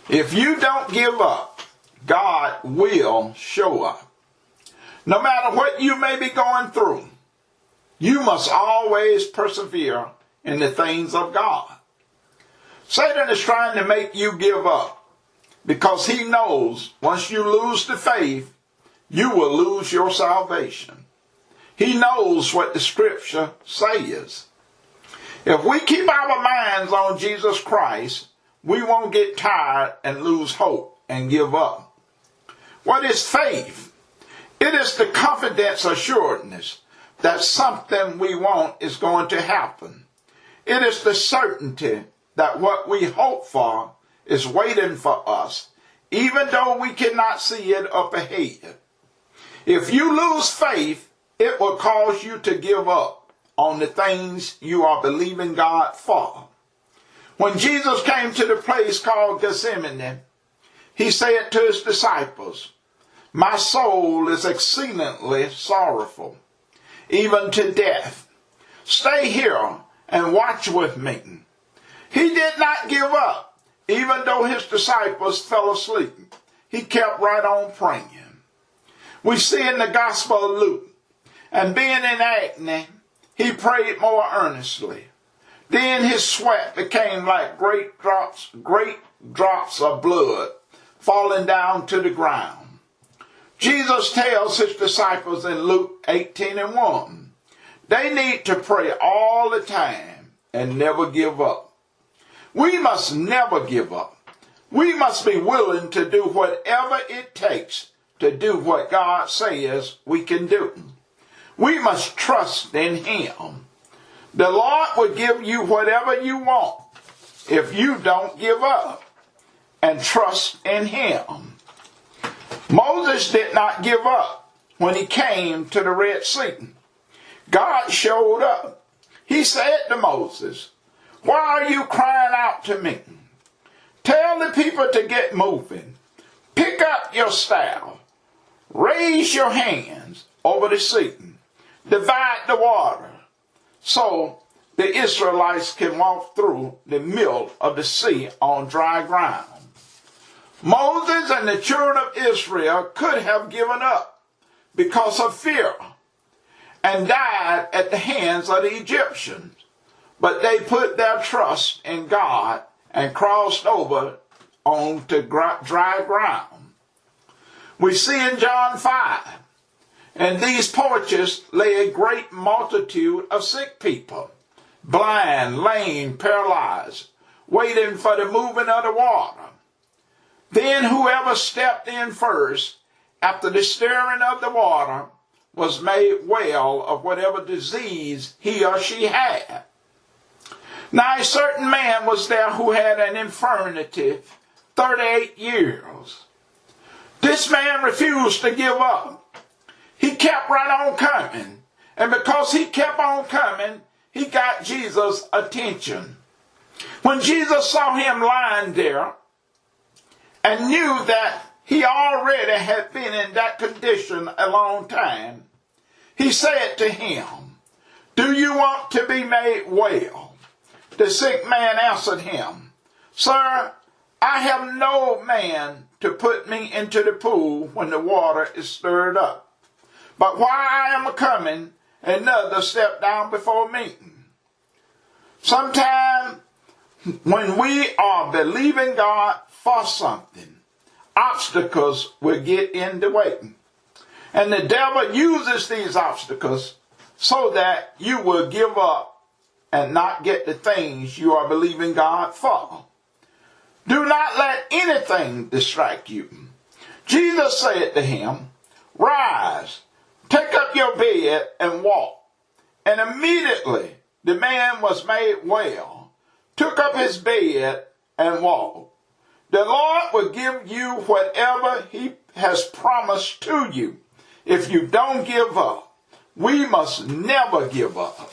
If you don't give up, God will show up. No matter what you may be going through, you must always persevere in the things of God. Satan is trying to make you give up because he knows once you lose the faith, you will lose your salvation. He knows what the scripture says. If we keep our minds on Jesus Christ, we won't get tired and lose hope and give up. What is faith? It is the confidence, assuredness that something we want is going to happen. It is the certainty that what we hope for is waiting for us, even though we cannot see it up ahead. If you lose faith, it will cause you to give up on the things you are believing God for. When Jesus came to the place called Gethsemane, he said to his disciples, "My soul is exceedingly sorrowful, even to death. Stay here and watch with me." He did not give up, even though his disciples fell asleep. He kept right on praying. We see in the Gospel of Luke, and being in agony, he prayed more earnestly. Then his sweat became like great drops of blood falling down to the ground. Jesus tells his disciples in Luke 18:1, they need to pray all the time and never give up. We must never give up. We must be willing to do whatever it takes to do what God says we can do. We must trust in him. The Lord will give you whatever you want if you don't give up and trust in him. Moses did not give up when he came to the Red Sea. God showed up. He said to Moses, "Why are you crying out to me? Tell the people to get moving. Pick up your staff. Raise your hands over the sea. Divide the water so the Israelites can walk through the middle of the sea on dry ground." Moses and the children of Israel could have given up because of fear and died at the hands of the Egyptians, but they put their trust in God and crossed over onto dry ground. We see in John 5, in these porches lay a great multitude of sick people, blind, lame, paralyzed, waiting for the moving of the water. Then whoever stepped in first, after the stirring of the water, was made well of whatever disease he or she had. Now a certain man was there who had an infirmity 38 years. This man refused to give up. He kept right on coming. And because he kept on coming, he got Jesus' attention. When Jesus saw him lying there and knew that he already had been in that condition a long time, he said to him, "Do you want to be made well?" The sick man answered him, "Sir, I have no man to put me into the pool when the water is stirred up. But while I am coming, another stepped down before me." Sometimes when we are believing God for something, obstacles will get in the way. And the devil uses these obstacles so that you will give up and not get the things you are believing God for. Do not let anything distract you. Jesus said to him, "Rise, take up your bed and walk." And immediately the man was made well, took up his bed and walked. The Lord will give you whatever he has promised to you if you don't give up. We must never give up.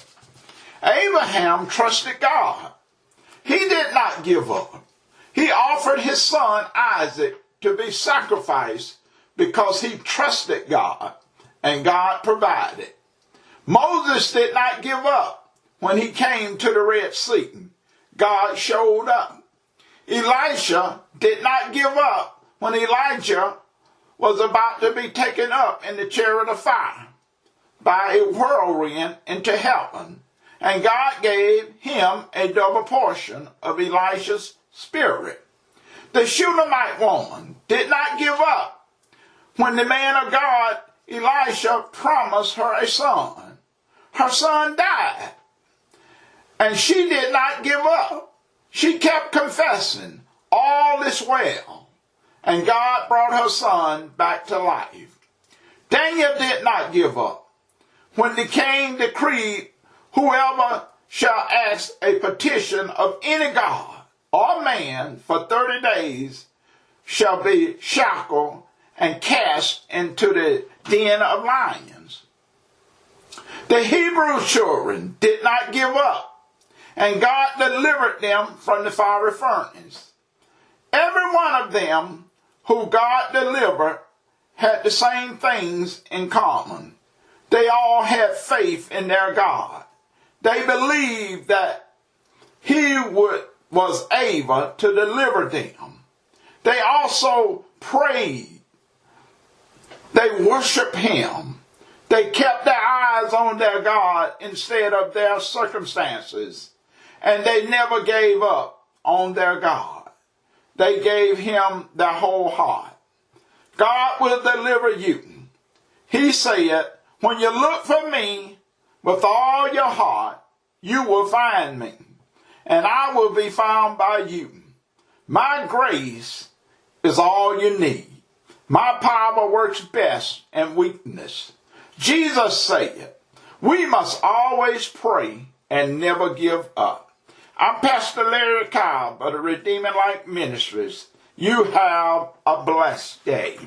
Abraham trusted God. He did not give up. He offered his son Isaac to be sacrificed because he trusted God, and God provided. Moses did not give up when he came to the Red Sea. God showed up. Elisha did not give up when Elijah was about to be taken up in the chariot of fire by a whirlwind into heaven, and God gave him a double portion of Elisha's spirit. The Shunammite woman did not give up when the man of God, Elisha, promised her a son. Her son died, and she did not give up. She kept confessing, all is well, and God brought her son back to life. Daniel did not give up when the king decreed, whoever shall ask a petition of any god or man for 30 days shall be shackled and cast into the den of lions. The Hebrew children did not give up, and God delivered them from the fiery furnace. Every one of them who God delivered had the same things in common. They all had faith in their God. They believed that he was able to deliver them. They also prayed. They worshiped him. They kept their eyes on their God instead of their circumstances. And they never gave up on their God. They gave him their whole heart. God will deliver you. He said, when you look for me with all your heart, you will find me, and I will be found by you. My grace is all you need. My power works best in weakness. Jesus said, we must always pray and never give up. I'm Pastor Larry Cobb of the Redeeming Light Ministries. You have a blessed day.